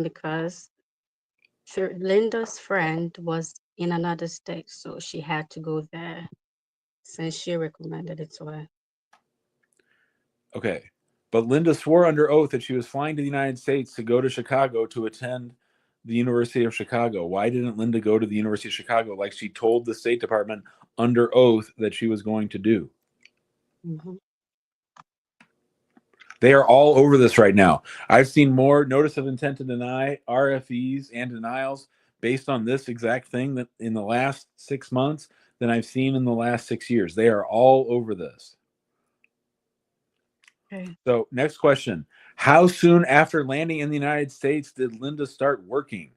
Because Linda's friend was in another state, so she had to go there since she recommended it to her. Okay. But Linda swore under oath that she was flying to the United States to go to Chicago to attend the University of Chicago. Why didn't Linda go to the University of Chicago like she told the State Department under oath that she was going to do? Mm-hmm. They are all over this right now. I've seen more notice of intent to deny, RFEs, and denials based on this exact thing that in the last 6 months than I've seen in the last 6 years. They are all over this. Okay. So, next question. How soon after landing in the United States did Linda start working?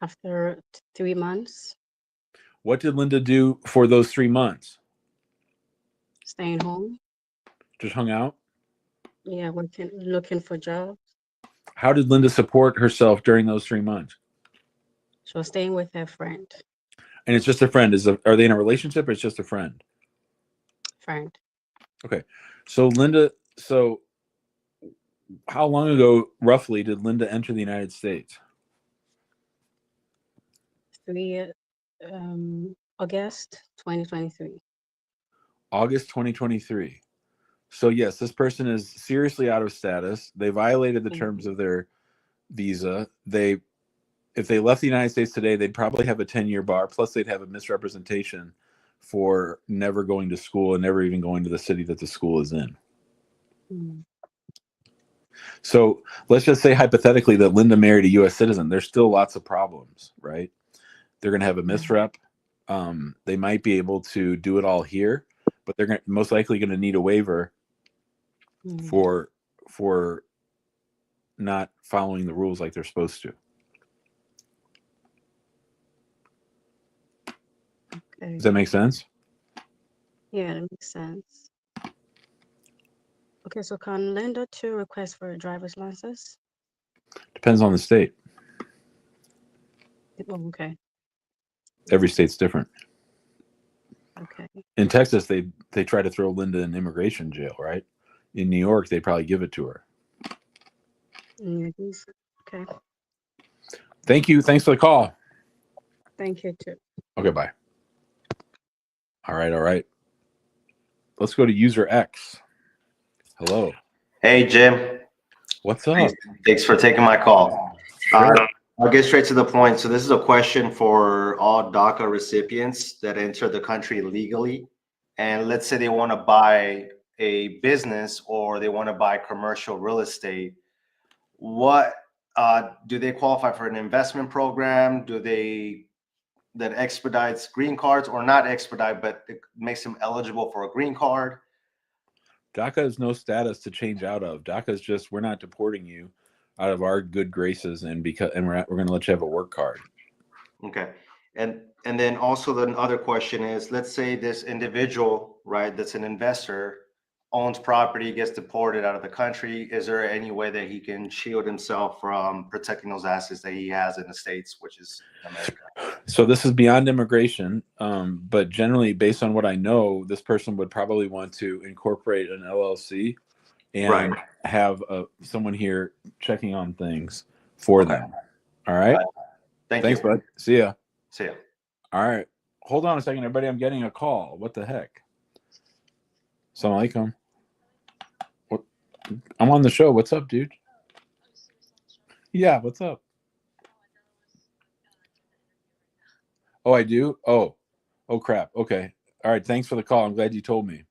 After 3 months. What did Linda do for those 3 months? Staying home. Just hung out? Yeah, looking for jobs. How did Linda support herself during those 3 months? She was staying with her friend. And it's just a friend. Are they in a relationship or it's just a friend? Friend. Okay. So Linda, how long ago roughly did Linda enter the United States? August 2023. August 2023. So yes, this person is seriously out of status. They violated the terms of their visa. If they left the United States today, they'd probably have a 10-year bar. Plus, they'd have a misrepresentation for never going to school and never even going to the city that the school is in. Mm. So let's just say hypothetically that Linda married a U.S. citizen. There's still lots of problems, right? They're going to have a misrep. They might be able to do it all here, but they're most likely going to need a waiver for not following the rules like they're supposed to. Okay. Does that make sense? Yeah, that makes sense. Okay, so can Linda too request for a driver's license? Depends on the state. Oh, okay. Every state's different. Okay. In Texas, they try to throw Linda in immigration jail, right? In New York, they probably give it to her. Okay. Thank you. Thanks for the call. Thank you too. Okay, bye. All right. Let's go to user X. Hello. Hey, Jim. What's up? Thanks for taking my call. I'll get straight to the point. So this is a question for all DACA recipients that enter the country legally. And let's say they want to buy a business or they want to buy commercial real estate. What do they qualify for an investment program? That expedites green cards, or not expedite, but it makes them eligible for a green card? DACA has no status to change out of. DACA is just, we're not deporting you out of our good graces, and we're going to let you have a work card. Okay. And then also the other question is, let's say this individual, right, that's an investor, owns property, gets deported out of the country. Is there any way that he can shield himself from protecting those assets that he has in the States, which is America? So this is beyond immigration, but generally, based on what I know, this person would probably want to incorporate an LLC and have someone here checking on things for them. All right. Thanks, bud. See ya. See ya. All right. Hold on a second, everybody. I'm getting a call. What the heck? Assalamu alaikum. I'm on the show. What's up, dude? Yeah, what's up? Oh, I do? Oh, crap. Okay. All right. Thanks for the call. I'm glad you told me.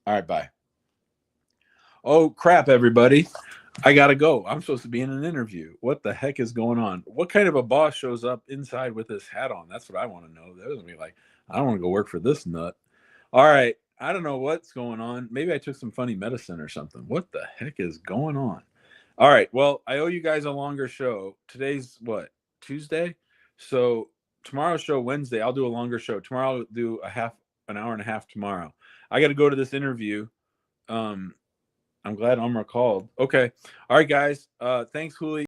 All right. Bye. Oh, crap, everybody. I got to go. I'm supposed to be in an interview. What the heck is going on? What kind of a boss shows up inside with this hat on? That's what I want to know. They're going to be like, I don't want to go work for this nut. All right. I don't know what's going on. Maybe I took some funny medicine or something. What the heck is going on? All right. Well, I owe you guys a longer show. Today's what? Tuesday? So tomorrow's show, Wednesday, I'll do a longer show. Tomorrow I'll do an hour and a half tomorrow. I got to go to this interview. I'm glad Umar called. Okay. All right, guys. Thanks, Huli.